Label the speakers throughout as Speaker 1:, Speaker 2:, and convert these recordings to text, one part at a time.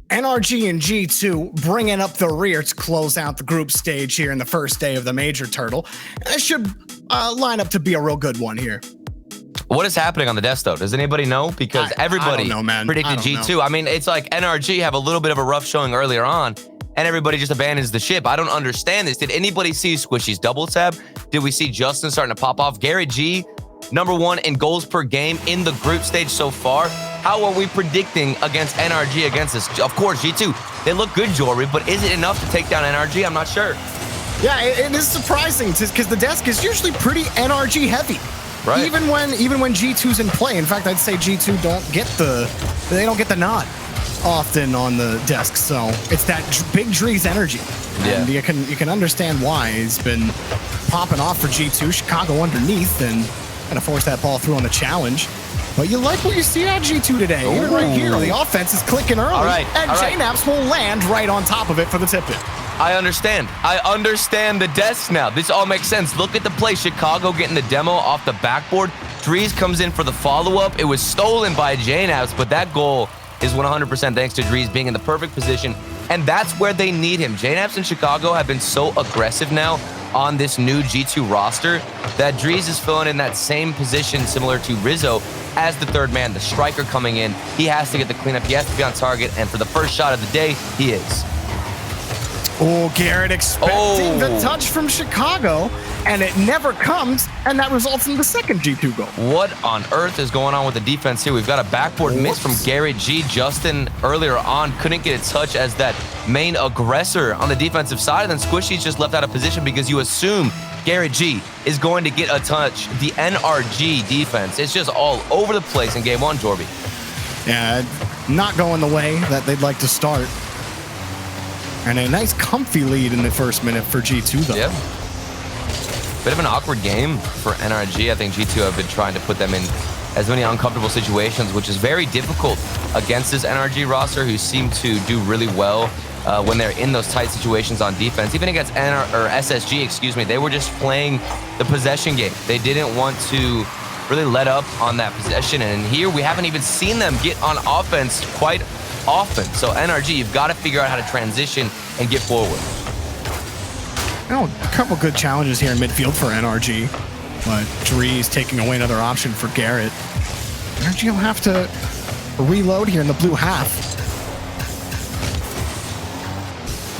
Speaker 1: NRG and G2 bringing up the rear to close out the group stage here in the first day of the Major Turtle. It should line up to be a real good one here.
Speaker 2: What is happening on the desk, though? Does anybody know? Because everybody
Speaker 1: I don't know, man.
Speaker 2: predicted G2. I mean, it's like NRG have a little bit of a rough showing earlier on, and everybody just abandons the ship. I don't understand this. Did anybody see Squishy's double tap? Did we see Justin starting to pop off? Garrett G, #1 in goals per game in the group stage so far. How are we predicting against NRG against this? Of course, G2, they look good, Jory, but is it enough to take down NRG? I'm not sure.
Speaker 1: Yeah, it is surprising because the desk is usually pretty NRG heavy.
Speaker 2: Right.
Speaker 1: Even when G2's in play. In fact, I'd say G2 don't get the nod often on the desk. So it's that big Drees energy.
Speaker 2: Yeah.
Speaker 1: And you can understand why he's been popping off for G2. Chicago underneath and gonna force that ball through on the challenge. But you like what you see at G2 today.
Speaker 2: Ooh.
Speaker 1: Even right here, the offense is clicking early.
Speaker 2: All right.
Speaker 1: JNaps will land right on top of it for the tip-in.
Speaker 2: I understand the desk now. This all makes sense. Look at the play. Chicago getting the demo off the backboard. Drees comes in for the follow-up. It was stolen by JNaps, but that goal is 100% thanks to Drees being in the perfect position, and that's where they need him. JNaps in Chicago have been so aggressive now on this new G2 roster that Drees is filling in that same position similar to Rizzo as the third man, the striker coming in. He has to get the cleanup. He has to be on target, and for the first shot of the day, he is.
Speaker 1: Oh, Garrett expecting the touch from Chicago, and it never comes, and that results in the second G2 goal.
Speaker 2: What on earth is going on with the defense here? We've got a backboard miss from Garrett G. Justin earlier on couldn't get a touch as that main aggressor on the defensive side, and then Squishy's just left out of position because you assume Garrett G is going to get a touch. The NRG defense, it's just all over the place in game one, Jorby.
Speaker 1: Yeah, not going the way that they'd like to start. And a nice comfy lead in the first minute for G2, though.
Speaker 2: Yeah. Bit of an awkward game for NRG. I think G2 have been trying to put them in as many uncomfortable situations, which is very difficult against this NRG roster, who seem to do really well when they're in those tight situations on defense. Even against SSG, excuse me, they were just playing the possession game. They didn't want to really let up on that possession. And here we haven't even seen them get on offense quite often. So NRG, you've got to figure out how to transition and get forward.
Speaker 1: Oh, a couple good challenges here in midfield for NRG, but Drees taking away another option for Garrett. NRG will have to reload here in the blue half.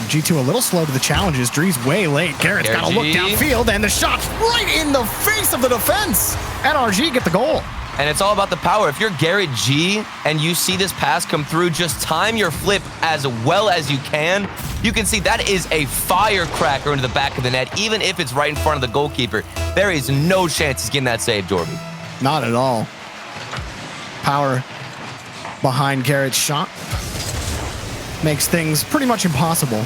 Speaker 1: G2 a little slow to the challenges. Drees way late. Garrett's got to look downfield, and the shot's right in the face of the defense. NRG get the goal.
Speaker 2: And it's all about the power. If you're Garrett G and you see this pass come through, just time your flip as well as you can. You can see that is a firecracker into the back of the net. Even if it's right in front of the goalkeeper, there is no chance he's getting that save, Jorby.
Speaker 1: Not at all. Power behind Garrett's shot makes things pretty much impossible.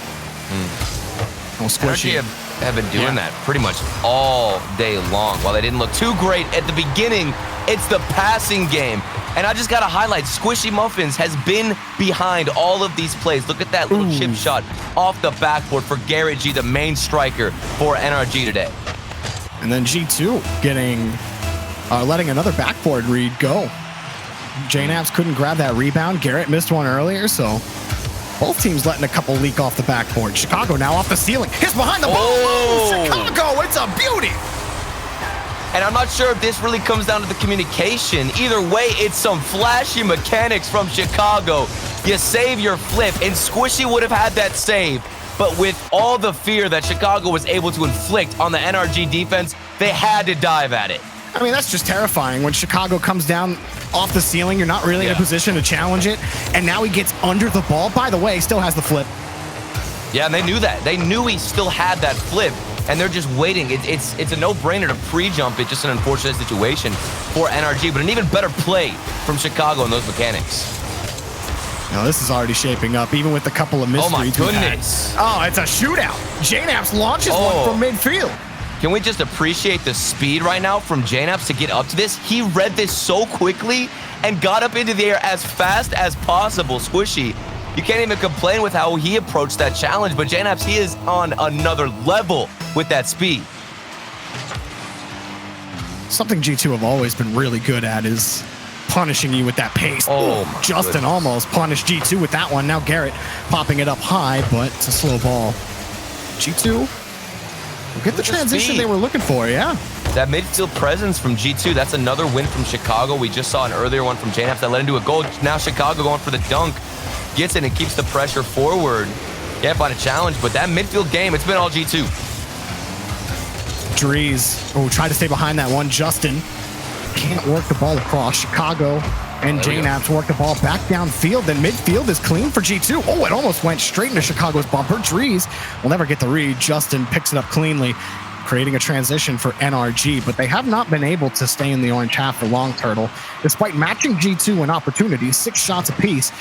Speaker 1: Oh, Squishy.
Speaker 2: Have been doing that pretty much all day long. While they didn't look too great at the beginning, it's the passing game. And I just got to highlight, Squishy Muffins has been behind all of these plays. Look at that little chip shot off the backboard for Garrett G, the main striker for NRG today.
Speaker 1: And then G2 letting another backboard read go. JNaps couldn't grab that rebound. Garrett missed one earlier, so both teams letting a couple leak off the backboard. Chicago now off the ceiling. Hits behind the ball. Oh, Chicago, it's a beauty.
Speaker 2: And I'm not sure if this really comes down to the communication. Either way, it's some flashy mechanics from Chicago. You save your flip, and Squishy would have had that save. But with all the fear that Chicago was able to inflict on the NRG defense, they had to dive at it.
Speaker 1: I mean, that's just terrifying. When Chicago comes down off the ceiling, you're not really in a position to challenge it. And now he gets under the ball. By the way, still has the flip.
Speaker 2: Yeah, and they knew that. They knew he still had that flip, and they're just waiting. It's a no-brainer to pre-jump it. Just an unfortunate situation for NRG, but an even better play from Chicago in those mechanics.
Speaker 1: Now, this is already shaping up, even with a couple of mysteries.
Speaker 2: Oh, my goodness.
Speaker 1: Oh, it's a shootout. JNaps launches one from midfield.
Speaker 2: Can we just appreciate the speed right now from JNaps to get up to this? He read this so quickly and got up into the air as fast as possible. Squishy, you can't even complain with how he approached that challenge, but JNaps, he is on another level with that speed.
Speaker 1: Something G2 have always been really good at is punishing you with that pace.
Speaker 2: Oh,
Speaker 1: Justin almost punished G2 with that one. Now Garrett popping it up high, but it's a slow ball. G2 will get the transition they were looking for, yeah.
Speaker 2: That midfield presence from G2, that's another win from Chicago. We just saw an earlier one from JNAPS that led into a goal. Now Chicago going for the dunk. Gets it and keeps the pressure forward. Can't find a challenge, but that midfield game, it's been all G2.
Speaker 1: Drees, tried to stay behind that one. Justin can't work the ball across. Chicago and JNAPS work the ball back downfield, and midfield is clean for G2. Oh, it almost went straight into Chicago's bumper. Drees will never get the read. Justin picks it up cleanly, creating a transition for NRG, but they have not been able to stay in the orange half for long, Turtle. Despite matching G2 in opportunities, 6 shots apiece,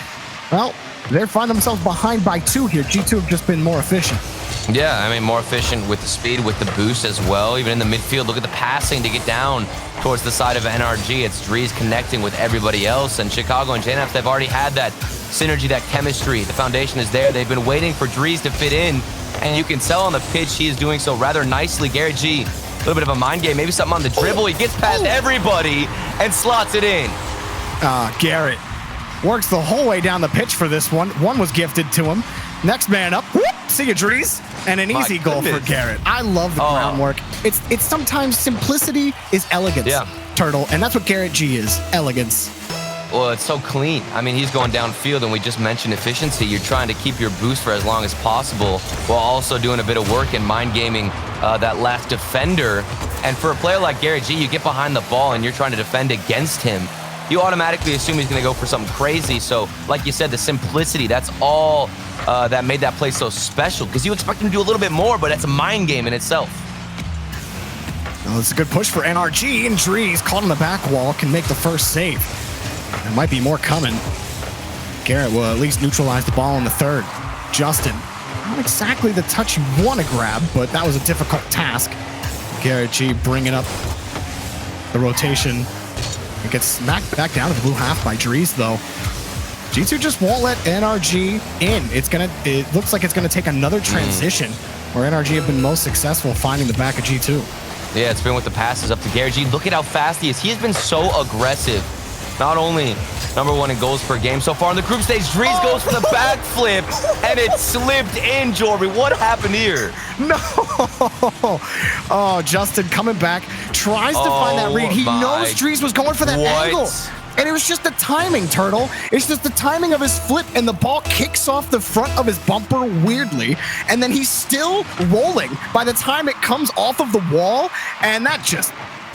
Speaker 1: well, they find themselves behind by 2 here. G2 have just been more efficient.
Speaker 2: Yeah, I mean, more efficient with the speed, with the boost as well. Even in the midfield, look at the passing to get down towards the side of NRG. It's Drees connecting with everybody else, and Chicago and JNAPS, they've already had that synergy, that chemistry. The foundation is there. They've been waiting for Drees to fit in, and you can tell on the pitch he is doing so rather nicely. Garrett G, a little bit of a mind game, maybe something on the dribble. He gets past everybody and slots it in.
Speaker 1: Garrett works the whole way down the pitch for this one. One was gifted to him. Next man up. Whoop, see you, Drees. And an easy goal for Garrett. I love the groundwork. It's sometimes simplicity is elegance, Turtle, and that's what Garrett G is, elegance.
Speaker 2: Well, it's so clean. I mean, he's going downfield, and we just mentioned efficiency. You're trying to keep your boost for as long as possible while also doing a bit of work and mind gaming that last defender. And for a player like Garrett G, you get behind the ball and you're trying to defend against him. You automatically assume he's going to go for something crazy. So, like you said, the simplicity, that's all that made that play so special, because you expect him to do a little bit more, but it's a mind game in itself.
Speaker 1: Well, it's a good push for NRG, and Drees caught on the back wall, can make the first save. There might be more coming. Garrett will at least neutralize the ball in the third. Justin, not exactly the touch you want to grab, but that was a difficult task. Garrett G bringing up the rotation. It gets smacked back down to the blue half by Drees, though. G2 just won't let NRG in. It looks like it's gonna take another transition where NRG have been most successful finding the back of G2.
Speaker 2: Yeah, it's been with the passes up to Garrett G. Look at how fast he is. He has been so aggressive. Not only #1 in goals per game so far in the group stage, Drees goes for the backflip, and it slipped in, Jorby. What happened here?
Speaker 1: No! Oh, Justin coming back, tries to find that read. He knows Drees was going for that angle. And it was just the timing, Turtle. It's just the timing of his flip, and the ball kicks off the front of his bumper weirdly, and then he's still rolling by the time it comes off of the wall, and that just...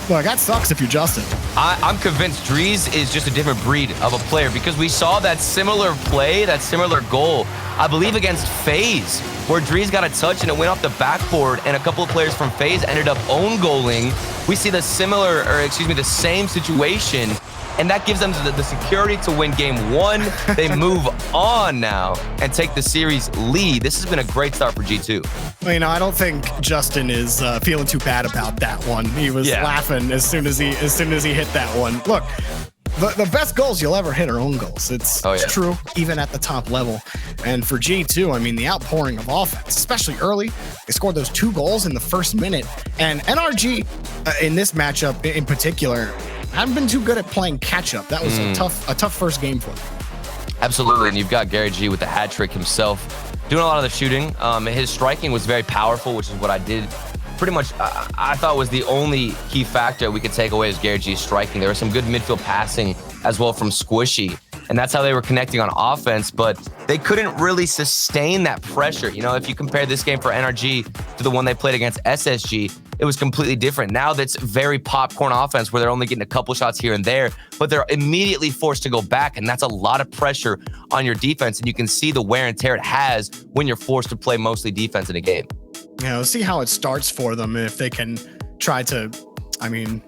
Speaker 1: Look, that sucks if you're Justin.
Speaker 2: I'm convinced Drees is just a different breed of a player, because we saw that similar play, that similar goal, I believe against FaZe, where Drees got a touch and it went off the backboard, and a couple of players from FaZe ended up own goaling. We see the same situation, and that gives them the security to win game 1. They move on now and take the series lead. This has been a great start for G2.
Speaker 1: Well, you know, I don't think Justin is feeling too bad about that one. He was laughing as soon as he hit that one. Look, the best goals you'll ever hit are own goals. It's true, even at the top level. And for G2, I mean, the outpouring of offense, especially early, they scored those 2 goals in the first minute. And NRG, in this matchup in particular, haven't been too good at playing catch-up. That was a tough first game for them.
Speaker 2: Absolutely, and you've got Garrett G with the hat trick himself, doing a lot of the shooting. His striking was very powerful, which is what I did. Pretty much, I thought was the only key factor we could take away is Garrett G's striking. There was some good midfield passing as well from Squishy, and that's how they were connecting on offense, but they couldn't really sustain that pressure. You know, if you compare this game for NRG to the one they played against SSG, it was completely different. Now that's very popcorn offense where they're only getting a couple shots here and there, but they're immediately forced to go back, and that's a lot of pressure on your defense, and you can see the wear and tear it has when you're forced to play mostly defense in a game.
Speaker 1: You know, see how it starts for them if they can try to, I mean,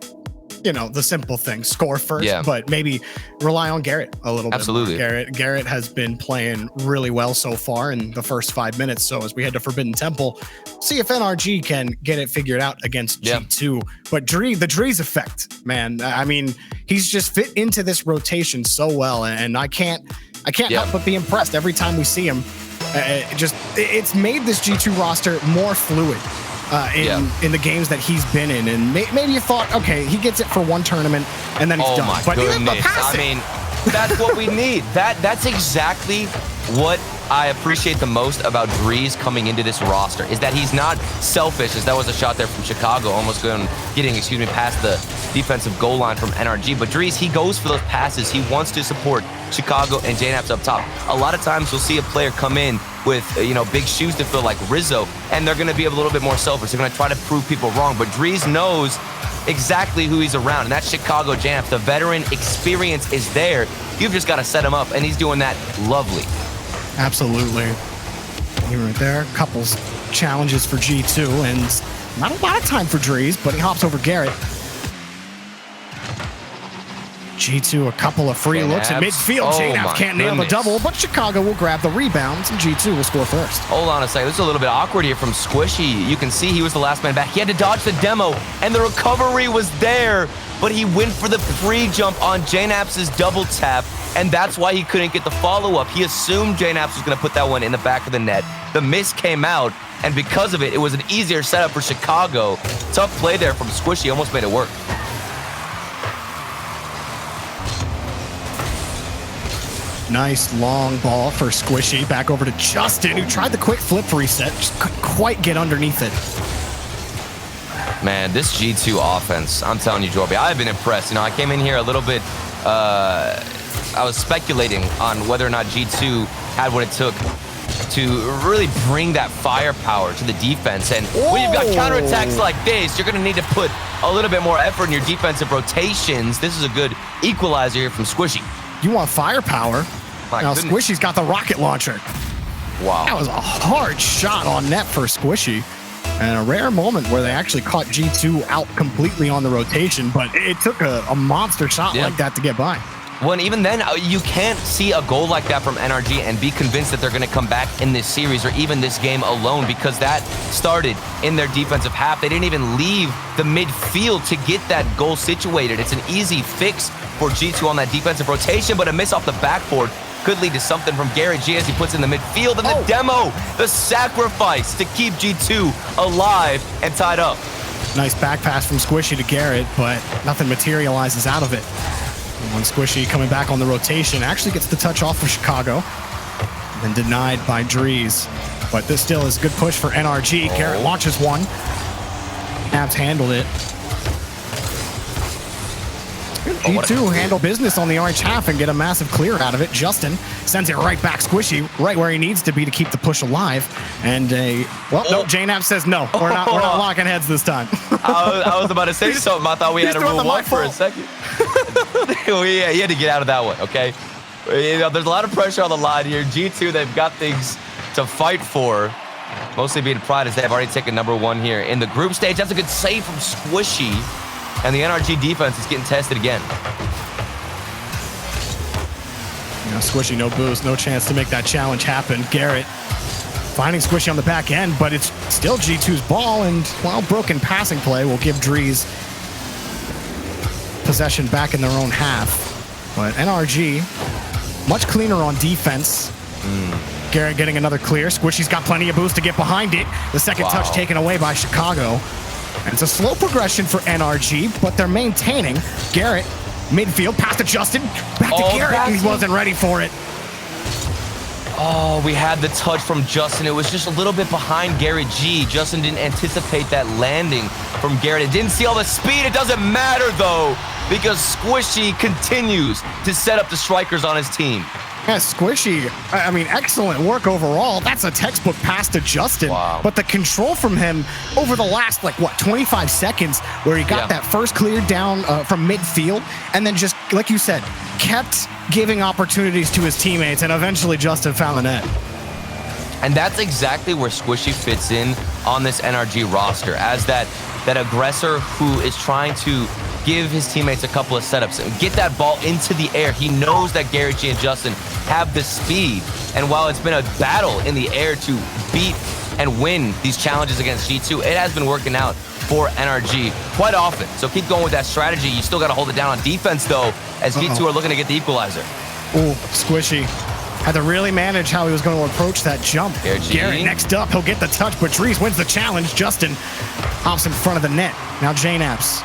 Speaker 1: you know, the simple thing, score first, but maybe rely on Garrett a little bit.
Speaker 2: Absolutely.
Speaker 1: Garrett has been playing really well so far in the first 5 minutes. So as we head to Forbidden Temple, see if NRG can get it figured out against G2. But the Drees effect, man, I mean, he's just fit into this rotation so well, and I can't help but be impressed every time we see him. It's made this G2 roster more fluid. in the games that he's been in. And maybe you thought, okay, he gets it for one tournament and then he's done.
Speaker 2: My
Speaker 1: but
Speaker 2: goodness. I mean, that's what we need. That's exactly what I appreciate the most about Drees coming into this roster, is that he's not selfish, as that was a shot there from Chicago, almost getting past the defensive goal line from NRG. But Drees, he goes for those passes. He wants to support Chicago and JNAPS up top. A lot of times you'll see a player come in with, big shoes to fill like Rizzo, and they're going to be a little bit more selfish. They're going to try to prove people wrong. But Drees knows exactly who he's around, and that's Chicago JNAPS. The veteran experience is there. You've just got to set him up, and he's doing that lovely.
Speaker 1: Absolutely. You're right there. Couples challenges for G2, and not a lot of time for Drees, but he hops over Garrett. G2, a couple of free looks in midfield. JNAPS can't nail the double, but Chicago will grab the rebounds, and G2 will score first.
Speaker 2: Hold on a second. This is a little bit awkward here from Squishy. You can see he was the last man back. He had to dodge the demo, and the recovery was there, but he went for the pre-jump on JNAPS' double tap, and that's why he couldn't get the follow-up. He assumed JNAPS was going to put that one in the back of the net. The miss came out, and because of it, it was an easier setup for Chicago. Tough play there from Squishy. Almost made it work.
Speaker 1: Nice long ball for Squishy. Back over to Justin, who tried the quick flip reset. Just couldn't quite get underneath it.
Speaker 2: Man, this G2 offense, I'm telling you, Jorby, I've been impressed. I came in here a little bit, I was speculating on whether or not G2 had what it took to really bring that firepower to the defense. And when you've got counterattacks like this, you're going to need to put a little bit more effort in your defensive rotations. This is a good equalizer here from Squishy.
Speaker 1: You want firepower? Now Squishy's got the rocket launcher.
Speaker 2: Wow.
Speaker 1: That was a hard shot on net for Squishy. And a rare moment where they actually caught G2 out completely on the rotation, but it took a monster shot like that to get by.
Speaker 2: Well, and even then, you can't see a goal like that from NRG and be convinced that they're going to come back in this series or even this game alone, because that started in their defensive half. They didn't even leave the midfield to get that goal situated. It's an easy fix for G2 on that defensive rotation, but a miss off the backboard could lead to something from Garrett G as he puts in the midfield. And the demo, the sacrifice to keep G2 alive and tied up.
Speaker 1: Nice back pass from Squishy to Garrett, but nothing materializes out of it. When Squishy coming back on the rotation actually gets the touch off for Chicago, and then denied by Drees. But this still is a good push for NRG. Garrett launches one. Abs handled it. G2 handle business on the orange half and get a massive clear out of it. Justin sends it right back Squishy, right where he needs to be to keep the push alive. And no, JNAPS says no. We're not locking heads this time.
Speaker 2: I was about to say something. I thought we had a rule one for a second. He had to get out of that one, okay? There's a lot of pressure on the line here. G2, they've got things to fight for. Mostly being pride as they have already taken #1 here in the group stage. That's a good save from Squishy. And the NRG defense is getting tested again.
Speaker 1: Squishy, no boost, no chance to make that challenge happen. Garrett finding Squishy on the back end, but it's still G2's ball, and, broken passing play will give Drees possession back in their own half. But NRG, much cleaner on defense. Garrett getting another clear. Squishy's got plenty of boost to get behind it. The second touch taken away by Chicago. And it's a slow progression for NRG, but they're maintaining. Garrett, midfield, pass to Justin, back to Garrett, and he wasn't ready for it.
Speaker 2: Oh, we had the touch from Justin. It was just a little bit behind Garrett G. Justin didn't anticipate that landing from Garrett. It didn't see all the speed. It doesn't matter, though, because Squishy continues to set up the strikers on his team.
Speaker 1: Yeah, Squishy, excellent work overall. That's a textbook pass to Justin. But the control from him over the last, 25 seconds, where he got that first clear down from midfield, and then just, like you said, kept giving opportunities to his teammates, and eventually Justin found the net.
Speaker 2: And that's exactly where Squishy fits in on this NRG roster, as that aggressor who is trying to give his teammates a couple of setups and get that ball into the air. He knows that Garrett G and Justin have the speed, and while it's been a battle in the air to beat and win these challenges against G2, it has been working out for NRG quite often. So keep going with that strategy. You still got to hold it down on defense, though, as G2 are looking to get the equalizer.
Speaker 1: Oh, Squishy Had to really manage how he was going to approach that jump. Garrett next up. He'll get the touch, but Dries wins the challenge. Justin hops in front of the net. Now JKnaps.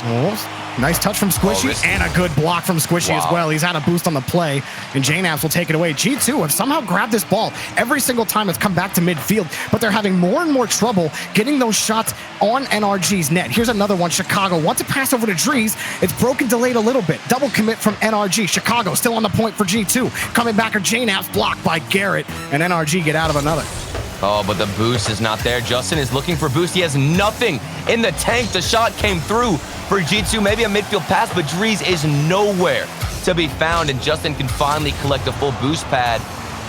Speaker 1: Oh, nice touch from Squishy and a good block from Squishy as well. He's had a boost on the play, and JKnaps will take it away. G2 have somehow grabbed this ball every single time it's come back to midfield, but they're having more and more trouble getting those shots on NRG's net. Here's another one. Chicago wants to pass over to Dries. It's broken, delayed a little bit. Double commit from NRG. Chicago still on the point for G2. Coming back are JKnaps, blocked by Garrett, and NRG get out of another.
Speaker 2: Oh, but the boost is not there. Justin is looking for boost. He has nothing in the tank. The shot came through for G2. Maybe a midfield pass, but Dries is nowhere to be found, and Justin can finally collect a full boost pad.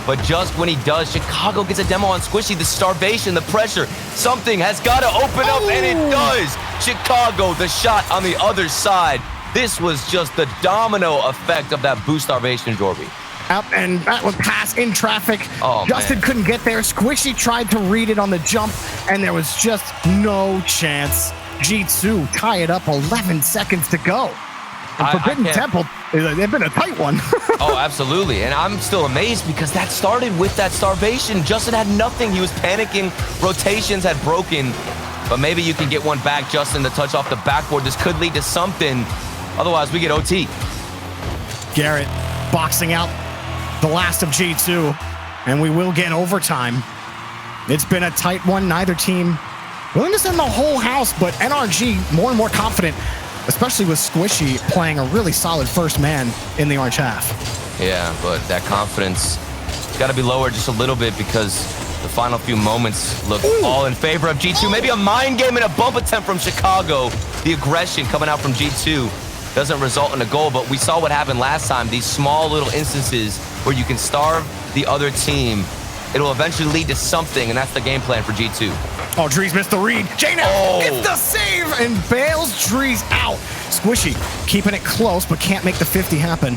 Speaker 2: But just when he does, Chicago gets a demo on Squishy. The starvation, the pressure, something has got to open up, and it does. Chicago, the shot on the other side. This was just the domino effect of that boost starvation, Jorby.
Speaker 1: Up, and that was pass in traffic. Justin couldn't get there. Squishy tried to read it on the jump, and there was just no chance. G2 tie it up, 11 seconds to go. And Forbidden Temple, they've been a tight one.
Speaker 2: Oh, absolutely. And I'm still amazed because that started with that starvation. Justin had nothing. He was panicking. Rotations had broken. But maybe you can get one back, Justin, to touch off the backboard. This could lead to something. Otherwise, we get OT.
Speaker 1: Garrett boxing out the last of G2, and we will get overtime. It's been a tight one. Neither team willing to send the whole house, but NRG more and more confident, especially with Squishy playing a really solid first man in the orange half.
Speaker 2: Yeah, but that confidence got to be lowered just a little bit because the final few moments look all in favor of G2. Maybe a mind game and a bump attempt from Chicago. The aggression coming out from G2 doesn't result in a goal, but we saw what happened last time. These small little instances where you can starve the other team, it'll eventually lead to something, and that's the game plan for G2.
Speaker 1: Oh, Dries missed the read. JKnaps gets the save and bails Dries out. Squishy keeping it close, but can't make the 50 happen.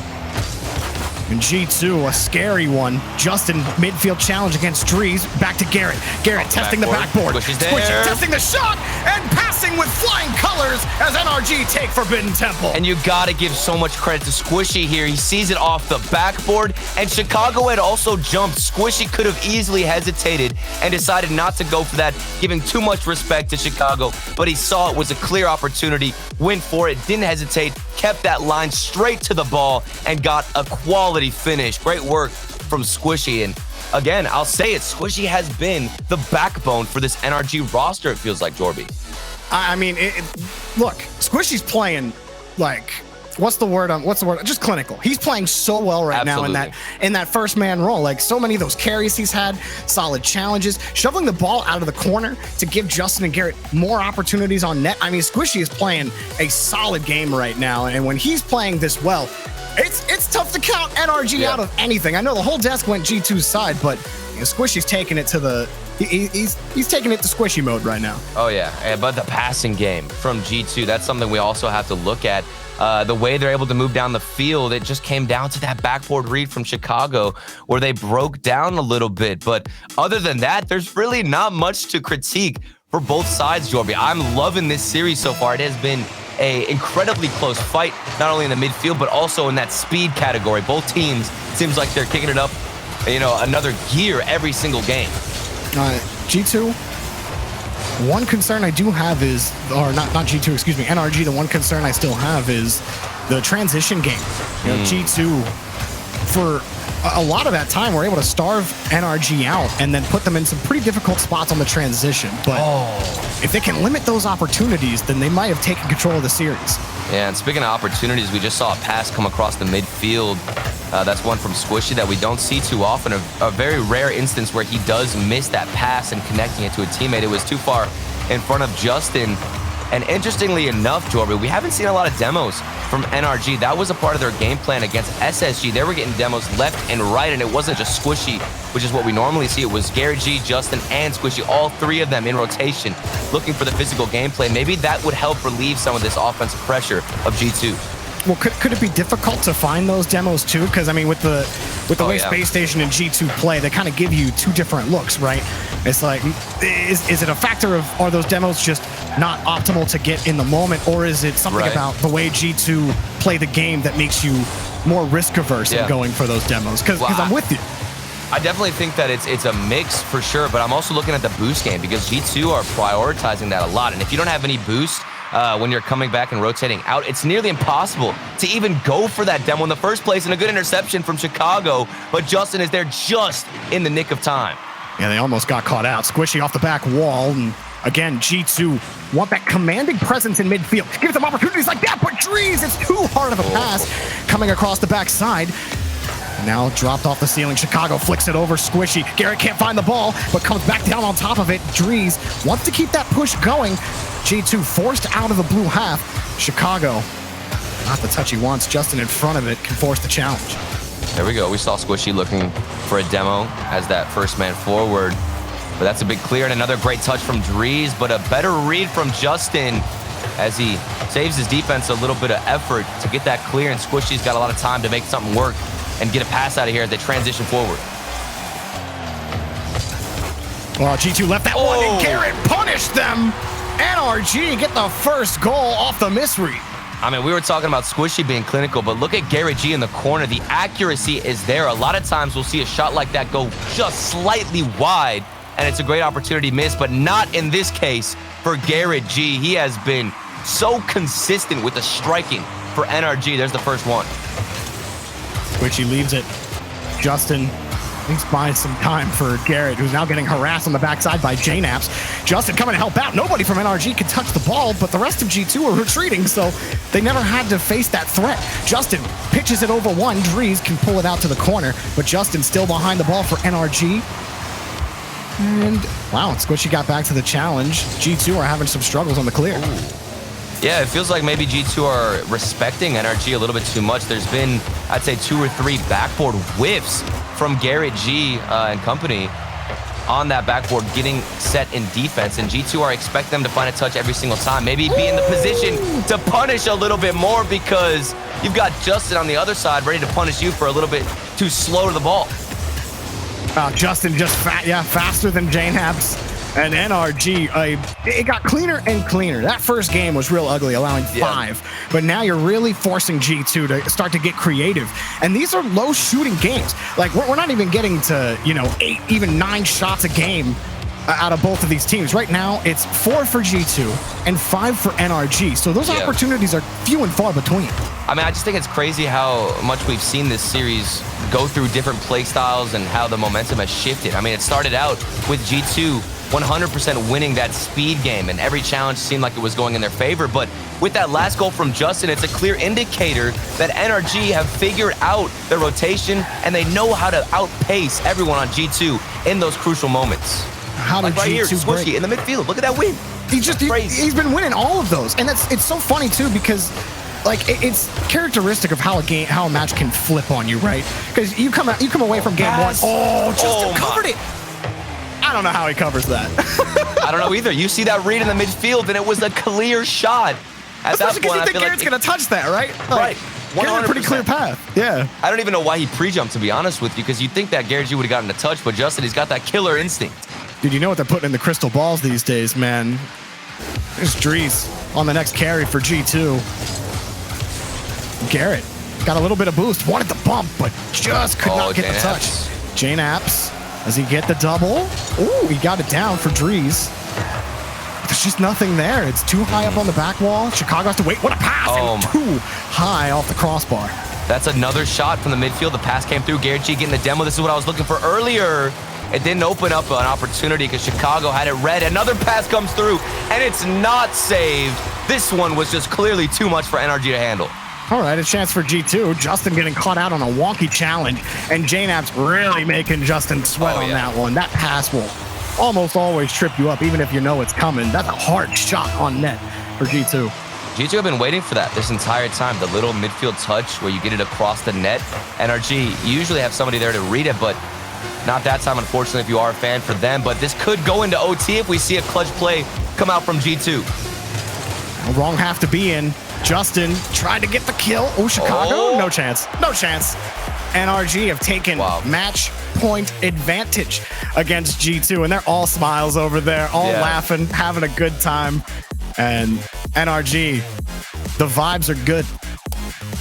Speaker 1: And G2, a scary one. Justin, midfield challenge against Dries. Back to Garrett. Garrett testing the backboard.
Speaker 2: Squishy
Speaker 1: testing the shot and passing with flying colors as NRG take Forbidden Temple.
Speaker 2: And you gotta give so much credit to Squishy here. He sees it off the backboard, and Chicago had also jumped. Squishy could have easily hesitated and decided not to go for that, giving too much respect to Chicago, but he saw it was a clear opportunity, went for it, didn't hesitate, kept that line straight to the ball, and got a quality finish. Great work from Squishy. And again, I'll say it, Squishy has been the backbone for this NRG roster, it feels like, Jorby.
Speaker 1: I mean, look, Squishy's playing like, what's the word? Just clinical. He's playing so well right now in that first man role. Like, so many of those carries he's had, solid challenges, shoveling the ball out of the corner to give Justin and Garrett more opportunities on net. I mean, Squishy is playing a solid game right now, and when he's playing this well, it's tough to count NRG out of anything. I know the whole desk went G2's side, but Squishy's taking it to the he's taking it to Squishy mode right now.
Speaker 2: Oh yeah, but the passing game from G2, that's something we also have to look at. The way they're able to move down the field, it just came down to that backboard read from Chicago where they broke down a little bit. But other than that, there's really not much to critique for both sides, Jorby. I'm loving this series so far. It has been an incredibly close fight, not only in the midfield, but also in that speed category. Both teams, seems like they're kicking it up, another gear every single game.
Speaker 1: G2, one concern I do have is, or not G2, excuse me, NRG, the one concern I still have is the transition game. G2, for a lot of that time, we're able to starve NRG out and then put them in some pretty difficult spots on the transition. But if they can limit those opportunities, then they might have taken control of the series.
Speaker 2: Yeah, and speaking of opportunities, we just saw a pass come across the midfield. That's one from Squishy that we don't see too often. A very rare instance where he does miss that pass and connecting it to a teammate. It was too far in front of Justin. And interestingly enough, Jorby, we haven't seen a lot of demos from NRG. That was a part of their game plan against SSG. They were getting demos left and right, and it wasn't just Squishy, which is what we normally see. It was Garrett G, Justin, and Squishy, all three of them in rotation, looking for the physical gameplay. Maybe that would help relieve some of this offensive pressure of G2.
Speaker 1: Well, could it be difficult to find those demos too? Because I mean, with the way Space Station and G2 play, they kind of give you two different looks, right? It's like, is it a factor of, are those demos just not optimal to get in the moment, or is it something about the way G2 play the game that makes you more risk averse in going for those demos, because I'm with you.
Speaker 2: I definitely think that it's a mix for sure, but I'm also looking at the boost game because G2 are prioritizing that a lot. And if you don't have any boost when you're coming back and rotating out, it's nearly impossible to even go for that demo in the first place. And a good interception from Chicago, but Justin is there just in the nick of time.
Speaker 1: Yeah, they almost got caught out. Squishy off the back wall, and again, G2 want that commanding presence in midfield. Give them opportunities like that, but Drees, it's too hard of a pass coming across the backside. Now dropped off the ceiling. Chicago flicks it over. Squishy. Garrett can't find the ball, but comes back down on top of it. Drees wants to keep that push going. G2 forced out of the blue half. Chicago, not the touch he wants. Justin in front of it can force the challenge.
Speaker 2: There we go. We saw Squishy looking for a demo as that first man forward. But that's a big clear and another great touch from Drees, but a better read from Justin as he saves his defense a little bit of effort to get that clear, and Squishy's got a lot of time to make something work and get a pass out of here as they transition forward.
Speaker 1: Well, G2 left that one, and Garrett punished them. NRG get the first goal off the misread.
Speaker 2: I mean, we were talking about Squishy being clinical, but look at Garrett G in the corner. The accuracy is there. A lot of times we'll see a shot like that go just slightly wide, and it's a great opportunity miss, but not in this case for Garrett G. He has been so consistent with the striking for NRG. There's the first one.
Speaker 1: Squishy leaves it. Justin thinks buys some time for Garrett, who's now getting harassed on the backside by JNaps. Justin coming to help out. Nobody from NRG can touch the ball, but the rest of G2 are retreating, so they never had to face that threat. Justin pitches it over one. Drees can pull it out to the corner, but Justin still behind the ball for NRG. And wow, Squishy got back to the challenge. G2 are having some struggles on the clear.
Speaker 2: Yeah, it feels like maybe G2 are respecting NRG a little bit too much. There's been, I'd say, 2 or 3 backboard whiffs from Garrett G and company on that backboard getting set in defense, and G2 are expecting them to find a touch every single time. Maybe be in the position to punish a little bit more because you've got Justin on the other side ready to punish you for a little bit too slow to the ball.
Speaker 1: Justin just faster than JNaps. And NRG, it got cleaner and cleaner. That first game was real ugly, allowing 5. But now you're really forcing G2 to start to get creative. And these are low shooting games. Like, we're not even getting to, 8, even 9 shots a game out of both of these teams. Right now, it's 4 for G2 and 5 for NRG. So those opportunities are few and far between.
Speaker 2: I mean, I just think it's crazy how much we've seen this series go through different play styles and how the momentum has shifted. I mean, it started out with G2 100% winning that speed game, and every challenge seemed like it was going in their favor. But with that last goal from Justin, it's a clear indicator that NRG have figured out their rotation and they know how to outpace everyone on G2 in those crucial moments.
Speaker 1: How did
Speaker 2: right
Speaker 1: G2
Speaker 2: here, Squishy in the midfield. Look at that win.
Speaker 1: He's been winning all of those, and it's so funny too because it's characteristic of how a match can flip on you, right? Because you come away from game 1. Justin covered it. I don't know how he covers that.
Speaker 2: I don't know either. You see that read in the midfield, and it was a clear shot. At that point,
Speaker 1: you think Garrett's going to touch that, right?
Speaker 2: Right. 100%.
Speaker 1: A pretty clear path. Yeah.
Speaker 2: I don't even know why he pre-jumped, to be honest with you, because you'd think that Garrett G would have gotten a touch, but Justin, he's got that killer instinct.
Speaker 1: Dude, you know what they're putting in the crystal balls these days, man. There's Drees on the next carry for G2. Garrett got a little bit of boost, wanted the bump, but just could not get the touch. JNaps. Does he get the double? Ooh, he got it down for Drees. There's just nothing there. It's too high up on the back wall. Chicago has to wait. What a pass! And too high off the crossbar.
Speaker 2: That's another shot from the midfield. The pass came through. Garrett G getting the demo. This is what I was looking for earlier. It didn't open up an opportunity because Chicago had it red. Another pass comes through, and it's not saved. This one was just clearly too much for NRG to handle.
Speaker 1: All right, a chance for G2. Justin getting caught out on a wonky challenge, and JNaps really making Justin sweat on that one. That pass will almost always trip you up, even if you know it's coming. That's a hard shot on net for G2.
Speaker 2: G2 have been waiting for that this entire time. The little midfield touch where you get it across the net. NRG usually have somebody there to read it, but not that time, unfortunately, if you are a fan for them. But this could go into OT if we see a clutch play come out from G2.
Speaker 1: Wrong half to be in. Justin tried to get the kill. Oh, Chicago? No chance. No chance. NRG have taken match point advantage against G2, and they're all smiles over there, all laughing, having a good time. And NRG, the vibes are good.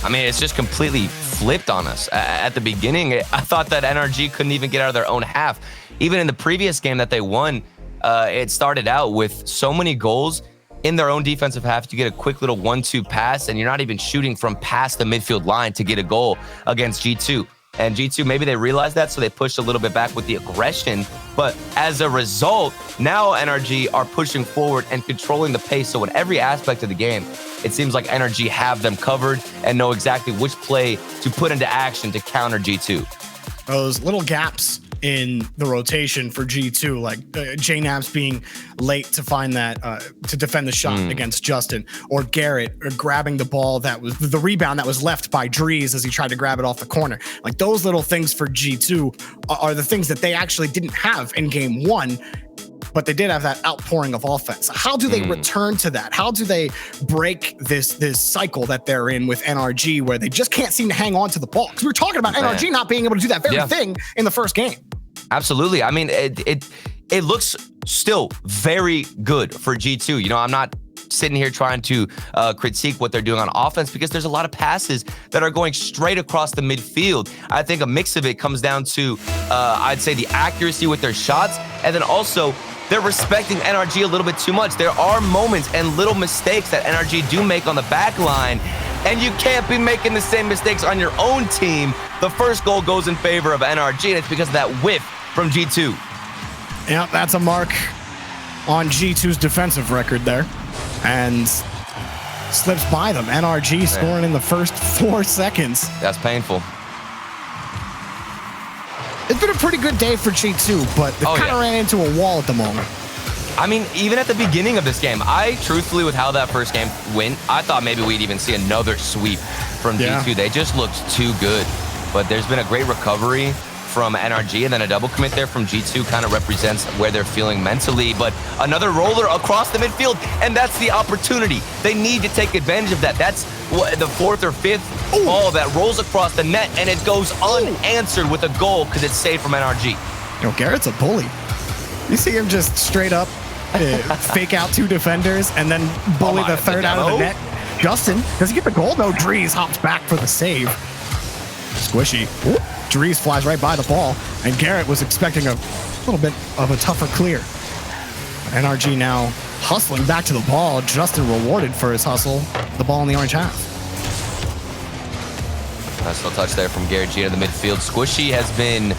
Speaker 2: I mean, it's just completely flipped on us. At the beginning, I thought that NRG couldn't even get out of their own half. Even in the previous game that they won, it started out with so many goals in their own defensive half. You get a quick little 1-2 pass, and you're not even shooting from past the midfield line to get a goal against G2. And G2, maybe they realized that, so they pushed a little bit back with the aggression. But as a result, now NRG are pushing forward and controlling the pace. So in every aspect of the game, it seems like NRG have them covered and know exactly which play to put into action to counter G2.
Speaker 1: Those little gaps in the rotation for G2, like JNABS being late to find that, to defend the shot against Justin, or Garrett grabbing the ball that was the rebound that was left by Drees as he tried to grab it off the corner. Like those little things for G2 are the things that they actually didn't have in game one, but they did have that outpouring of offense. How do they return to that? How do they break this cycle that they're in with NRG where they just can't seem to hang on to the ball? Because we were talking about NRG not being able to do that very thing in the first game.
Speaker 2: Absolutely. I mean, it looks still very good for G2. You know, I'm not sitting here trying to critique what they're doing on offense because there's a lot of passes that are going straight across the midfield. I think a mix of it comes down to, I'd say, the accuracy with their shots, and then also they're respecting NRG a little bit too much. There are moments and little mistakes that NRG do make on the back line, and you can't be making the same mistakes on your own team. The first goal goes in favor of NRG, and it's because of that whiff from G2.
Speaker 1: Yeah, that's a mark on G2's defensive record there, and slips by them. NRG scoring in the first 4 seconds.
Speaker 2: That's painful.
Speaker 1: It's been a pretty good day for G2, but they kind of ran into a wall at the moment.
Speaker 2: I mean, even at the beginning of this game, I truthfully, with how that first game went, I thought maybe we'd even see another sweep from G2. They just looked too good. But there's been a great recovery from NRG, and then a double commit there from G2 kind of represents where they're feeling mentally. But another roller across the midfield, and that's the opportunity. They need to take advantage of that. That's the fourth or fifth ball that rolls across the net, and it goes unanswered with a goal because it's saved from NRG.
Speaker 1: You know, Garrett's a bully. You see him just straight up fake out 2 defenders and then bully the third out of the net. Justin, does he get the goal? No, Drees hops back for the save. Squishy. Drees flies right by the ball, and Garrett was expecting a little bit of a tougher clear. NRG now hustling back to the ball. Justin rewarded for his hustle. The ball in the orange half.
Speaker 2: Nice little touch there from Garrett G into the midfield. Squishy has been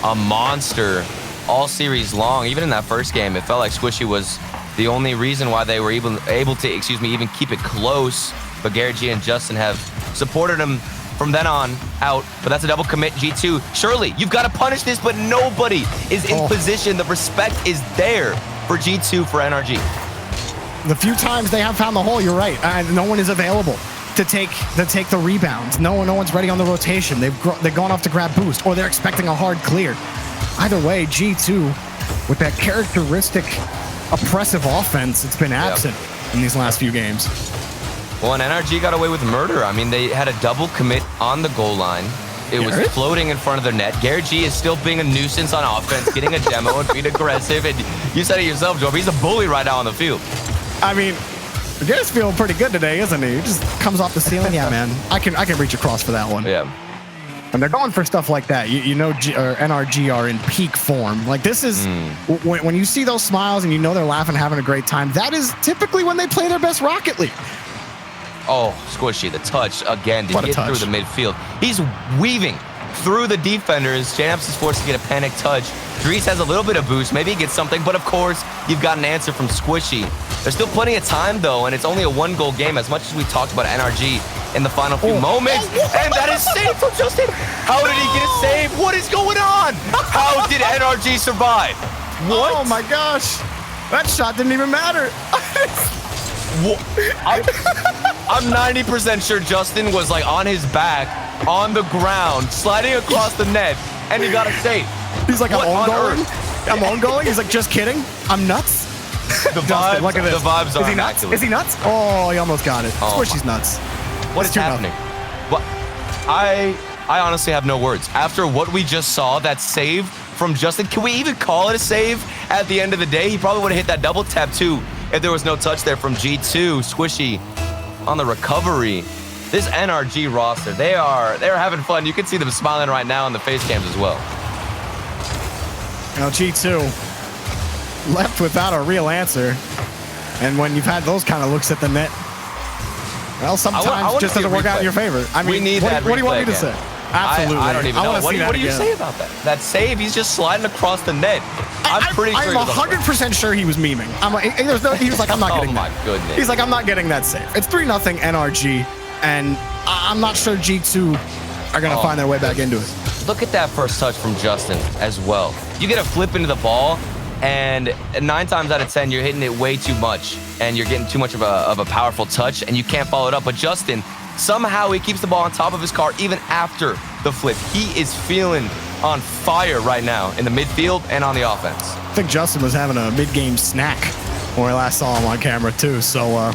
Speaker 2: a monster all series long. Even in that first game, it felt like Squishy was the only reason why they were able to, even keep it close. But Garrett G and Justin have supported him from then on out. But that's a double commit, G2. Surely, you've got to punish this, but nobody is in position. The respect is there for G2 for NRG.
Speaker 1: The few times they have found the hole, you're right. No one is available to take the rebounds. No one's ready on the rotation. They've gone off to grab boost, or they're expecting a hard clear. Either way, G2, with that characteristic oppressive offense, it's been absent in these last few games.
Speaker 2: Well, and NRG got away with murder. I mean, they had a double commit on the goal line. It was floating in front of their net. Garrett G is still being a nuisance on offense, getting a demo and being aggressive. And you said it yourself, Joe, he's a bully right now on the field.
Speaker 1: I mean, Garrett's feeling pretty good today, isn't he? He just comes off the ceiling. Yeah, man. I can reach across for that one.
Speaker 2: Yeah.
Speaker 1: And they're going for stuff like that. You know, NRG are in peak form. Like, this is when you see those smiles and you know they're laughing, having a great time, that is typically when they play their best Rocket League.
Speaker 2: Oh, Squishy, the touch again to get through the midfield. He's weaving through the defenders. JNABS is forced to get a panic touch. Drees has a little bit of boost. Maybe he gets something, but of course, you've got an answer from Squishy. There's still plenty of time, though, and it's only a 1-goal game, as much as we talked about NRG in the final few moments. And that is saved from Justin. How did he get a save? What is going on? How did NRG survive? What?
Speaker 1: Oh, my gosh. That shot didn't even matter.
Speaker 2: I'm 90% sure Justin was like on his back, on the ground, sliding across the net, and he got a save.
Speaker 1: He's like, I'm on-goaling? He's like, just kidding? I'm nuts?
Speaker 2: The vibes,
Speaker 1: look at this.
Speaker 2: The vibes are
Speaker 1: Is he nuts? Is he nuts? Oh, he almost got it. Squishy's nuts.
Speaker 2: What is happening? Well, I honestly have no words. After what we just saw, that save from Justin, can we even call it a save at the end of the day? He probably would have hit that double tap too if there was no touch there from G2. Squishy on the recovery. This NRG roster, they're having fun. You can see them smiling right now in the face cams as well.
Speaker 1: You know, G2 left without a real answer. And when you've had those kind of looks at the net, well, sometimes it just doesn't work out in your favor. I mean,
Speaker 2: we need
Speaker 1: what do you want me to say? Absolutely.
Speaker 2: I don't even know. What do you say about that? That save, he's just sliding across the net. I'm
Speaker 1: 100% sure he was memeing. He was like, I'm not getting that.
Speaker 2: Oh my goodness.
Speaker 1: He's like, I'm not getting that save. It's 3-0 NRG, and I'm not sure G2 are going to find their way back into it.
Speaker 2: Look at that first touch from Justin as well. You get a flip into the ball, and 9 times out of 10, you're hitting it way too much, and you're getting too much of a powerful touch, and you can't follow it up. But Justin, somehow he keeps the ball on top of his car even after the flip. He is feeling on fire right now in the midfield and on the offense.
Speaker 1: I think Justin was having a mid-game snack when I last saw him on camera too. So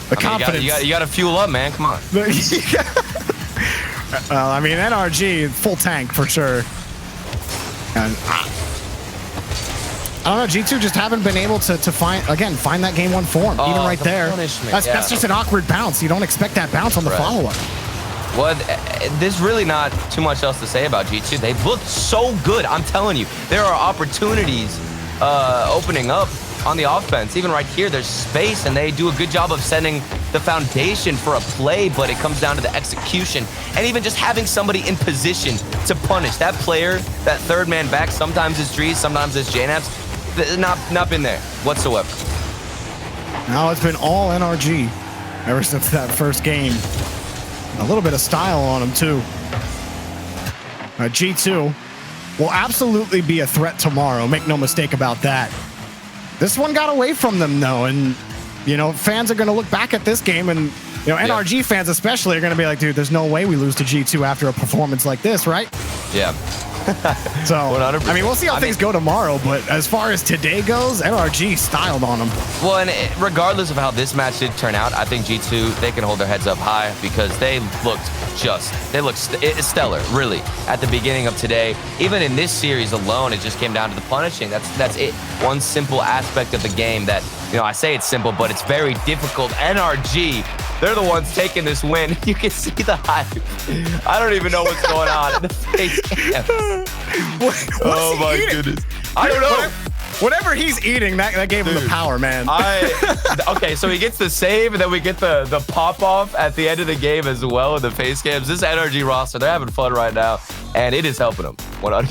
Speaker 1: the confidence.
Speaker 2: You got to fuel up, man. Come on.
Speaker 1: Well, I mean, NRG full tank for sure. And I don't know, G2 just haven't been able to find that game one form, even right there. That's just an awkward bounce. You don't expect that bounce on the follow-up.
Speaker 2: Well, there's really not too much else to say about G2. They've looked so good. I'm telling you, there are opportunities opening up on the offense. Even right here, there's space, and they do a good job of setting the foundation for a play, but it comes down to the execution. And even just having somebody in position to punish. That player, that third man back, sometimes it's Trees, sometimes it's JNAPS, not been there whatsoever.
Speaker 1: Now it's been all NRG ever since that first game. A little bit of style on him too. G2 will absolutely be a threat tomorrow. Make no mistake about that. This one got away from them though, and you know, fans are going to look back at this game, and you know, NRG fans especially are going to be like, dude, there's no way we lose to G2 after a performance like this, right?
Speaker 2: Yeah.
Speaker 1: So
Speaker 2: 100%.
Speaker 1: I mean, we'll see how things go tomorrow, but as far as today goes, NRG styled on them.
Speaker 2: Well, and regardless of how this match did turn out, I think G2, they can hold their heads up high because they looked stellar, really, at the beginning of today. Even in this series alone, it just came down to the punishing. That's it. One simple aspect of the game that, you know, I say it's simple, but it's very difficult. NRG, they're the ones taking this win. You can see the hype. I don't even know what's going on in the face cam. Oh my goodness. I don't know.
Speaker 1: Whatever he's eating, that gave him the power, man.
Speaker 2: Okay, so he gets the save, and then we get the pop-off at the end of the game as well in the face cams. This NRG roster, they're having fun right now, and it is helping them 100%.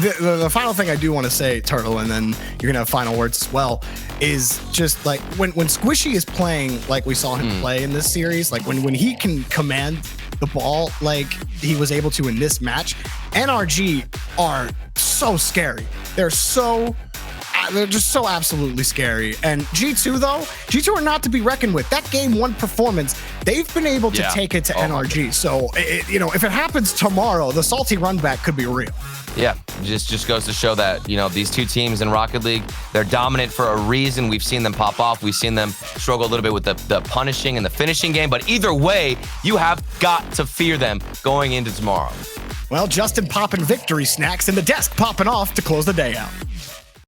Speaker 1: The final thing I do want to say, Turtle, and then you're going to have final words as well, is just like when Squishy is playing like we saw him play in this series, like when he can command the ball like he was able to in this match, NRG are so scary. They're just so absolutely scary. And G2 are not to be reckoned with. That game one performance, they've been able to take it to NRG. So, you know, if it happens tomorrow, the salty run back could be real.
Speaker 2: Yeah, just goes to show that, you know, these two teams in Rocket League, they're dominant for a reason. We've seen them pop off. We've seen them struggle a little bit with the punishing and the finishing game. But either way, you have got to fear them going into tomorrow.
Speaker 1: Well, Justin popping victory snacks and the desk popping off to close the day out.